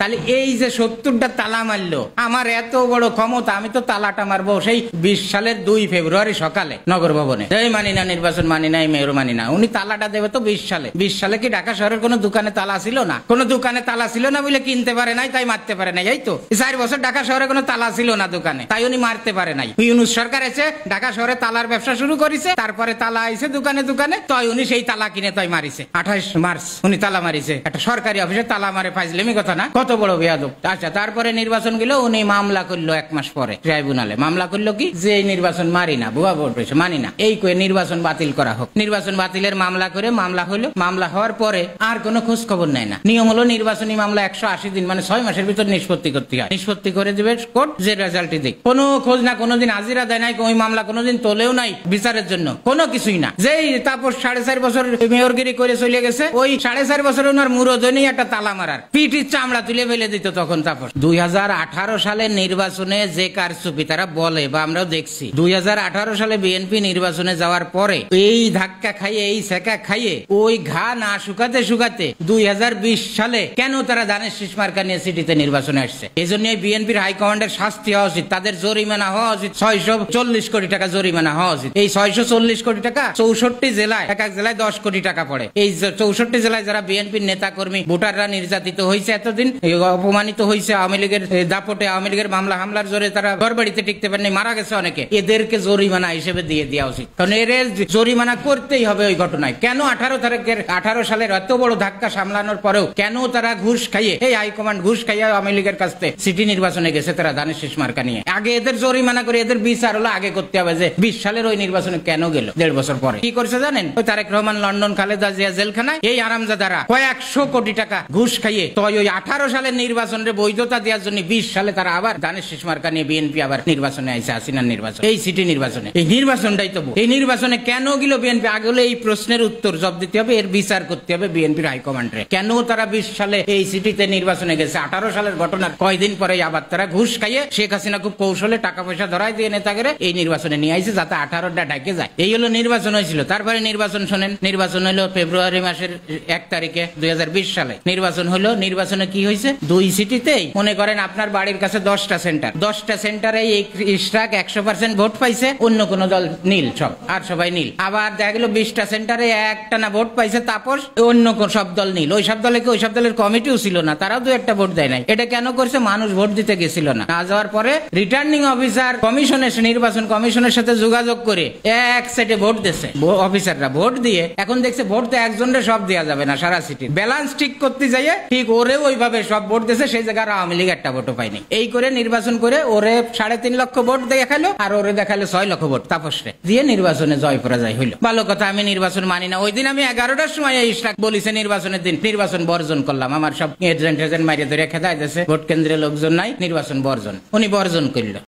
তাহলে এই যে 70টা তালা মারলো, আমার এত বড় ক্ষমতা, আমি তো তালাটা মারবো সেই 20 সালের 2 ফেব্রুয়ারি সকালে নগর ভবনে। এই মানি না নির্বাচন, মানি না, মেয়র মানি না। উনি তালাটা দেবে তো 20 সালে। 20 সালে কি ঢাকা শহরের কোনো দোকানে তালা ছিল না? কোনো দোকানে তালা ছিল না বলে কিনতে পারে নাই, তাই মারতে পারে নাই। এই তো 4 বছর ঢাকা শহরে কোনো তালা ছিল না দোকানে, তাই উনি মারতে পারে নাই। ইউনূস সরকার এসে ঢাকা শহরে তালার ব্যবসা শুরু করেছে, তারপরে তালা আইছে দোকানে দোকানে, তাই উনি সেই তালা কিনে তাই মারিছে। 28 মার্চ উনি তালা মারিছে। একটা সরকারি অফিসে তালা মারে ফাইজলামি কথা না? কত বড় বেয়াদব। আচ্ছা, তারপরে নির্বাচন গেল, উনি মামলা করলো 1 মাস পরে ট্রাইব্যুনালে। মামলা করলো কি, যে এই নির্বাচন মারি না, ভুয়া ভোট হয়েছে, মানি না, এই কয়ে নির্বাচন বাতিল করা হোক। নির্বাচন বাতিলের মামলা করে মামলা হলো। মামলা হওয়ার পরে আর কোনো খোঁজ খবর নেয় না। নিয়ম হলো নির্বাচনী মামলা 180 দিন মানে 6 মাসের ভিতর নিষ্পত্তি করতে হয়। নিষ্পত্তি করে দেবে কোর্ট, যে রেজাল্টই দিক। কোনো খোঁজ না, কোনোদিন হাজিরা দেয় নাই, ওই মামলা কোনোদিন তোলেও নাই বিচারের জন্য, কোনো কিছুই না। যেই তাপস 4.5 বছর মেয়রগিরি করে চলে গেছে, ওই 4.5 বছর ওনার মুরদনেই একটা তালা মারার পিঠির চামড়া তুলে ফেলে দিত তখন তাপস। 2018 সালের নির্বাচনে যে কারচুপি তারা বলে বা আমরাও দেখছি, 2018 সালে বিএনপি নির্বাচনে যাওয়ার পরে এই ধাক্কা খাইয়ে, এই সেকা খাইয়ে, ওই ঘা না শুকাতে শুকাতে 2020 সালে কেন তারা ধানের শীষ মার্কা নিয়ে সিটিতে নির্বাচনে আসছে? এই জন্য বিএনপির হাইকমান্ডের শাস্তি হওয়া উচিত, তাদের জরিমানা হওয়া উচিত, 640 কোটি টাকা জরিমানা হওয়া উচিত। এই 640 কোটি টাকা 64 জেলায়, এক এক জেলায় 10 কোটি টাকা পড়ে। এই 64 জেলায় যারা বিএনপির নেতা কর্মী ভোটাররা নির্যাতিত হয়েছে, এতদিন অপমানিত হয়েছে, আওয়ামী লীগের দাপটে, আওয়ামী লীগের মামলা হামলার জোরে তারা ঘরবাড়িতে টিকতে পারেনি, মারা গেছে অনেকে, এদেরকে জরিমানা হিসেবে দিয়ে দেওয়া উচিত। কারণ এর জরিমানা করতেই হবে ওই ঘটনায়। কেন 18 সালের এত বড় ধাক্কা সামলানোর পরেও কেন তারা ঘুষ খাইয়ে, এই হাইকমান্ড ঘুষ খাইয়ে আওয়ামী লীগের কাছ থেকে সিটি নির্বাচনে গেছে তারা ধানের শীষ মার্কা নিয়ে? আগে এদের জরিমানা করে এদের বিচার হলো আগে করতে হবে যে 20 সালের ওই নির্বাচনে কেন গেল 1.5 বছর পরে। কি করছে জানেন? ওই তারেক রহমান লন্ডন, খালেদা জিয়া জেলখানায়, এই আরামজাদারা কয়েকশো কোটি টাকা ঘুষ খাইয়ে তো ওই 18 সালের নির্বাচনের বৈধতা দেওয়ার জন্য 20 সালে তারা আবার ধানের শীষ মার্কা নিয়ে বিএনপি আবার নির্বাচনে আইছে, হাসিনার নির্বাচন, এই সিটি নির্বাচনে। এই নির্বাচনটাই তো এই নির্বাচনে কেন গেল বিএনপি? আগে হলে এই প্রশ্নের উত্তর জবাব দিতে হবে, এর বিচার করতে হবে বিএনপির হাইকমান্ডে। কেন তারা 20 সালে এই সিটিতে নির্বাচনে গেছে? 18 সালের ঘটনার কয়দিন পরে আবার তারা ঘুষ খাইয়ে, শেখ হাসিনা খুব কৌশলে টাকা পয়সা ধরাই দিয়ে নেতাকে এই নির্বাচনে নিয়ে আইছে যাতে 18টা ঢাকে যায়। এই হলো নির্বাচন হয়েছিল। তারপরে নির্বাচন শোনেন, নির্বাচন হলো ফেব্রুয়ারি মাসের 1 তারিখে 2020 সালে নির্বাচন হলো। নির্বাচনে কি হয়েছে? 2 সিটিতেই মনে করেন আপনার বাড়ির কাছে 10টা সেন্টার, 10টা সেন্টারে এই ইশরাক 100% ভোট পাইছে, অন্য কোন দল নীল, সব আর সবাই নীল। আবার দেখা গেল 20টা সেন্টারে একটা না ভোট পাইছে তাপস, অন্য কোন সব দল নীল। ওই সব দলে কি ওই সব দলের কমিটিও ছিল না, তারাও 2-1টা ভোট দেয় নাই। এটা কেন করছে? মানুষ ভোট দিতে গেছিল না। না যাওয়ার পরে রিটার্নিং অফিসার কমিশনের, নির্বাচন কমিশনের সাথে যোগাযোগ করে এক সেটে ভোট দিয়েছে অফিসাররা। ভোট দিয়ে এখন দেখছে ভোট তো একজনের সব দেওয়া যাবে না, সারা সিটি ব্যালেন্স ঠিক করতে যাইয়ে ঠিক ওরে ওইভাবে সব ভোট দিয়েছে, সেই জায়গায় আওয়ামী লীগ একটা ভোটও পায়নি। এই করে নির্বাচন করে ওরে 3.5 লক্ষ ভোট দেখালো, আর ওরে দেখালো 6 লক্ষ ভোট তাপসরে দিয়ে নির্বাচনে জয় পরাজয় হইল। ভালো কথা, আমি নির্বাচন মানি না। ওই দিন আমি 11টার সময় ইশরাক বলিছে নির্বাচনের দিন নির্বাচন বর্জন করলাম। আমার সব এজেন্ট মারিয়ে ধরে খেদাই দিয়েছে, ভোট কেন্দ্রে লোকজন নাই, নির্বাচন বর্জন। উনি বর্জন করলো।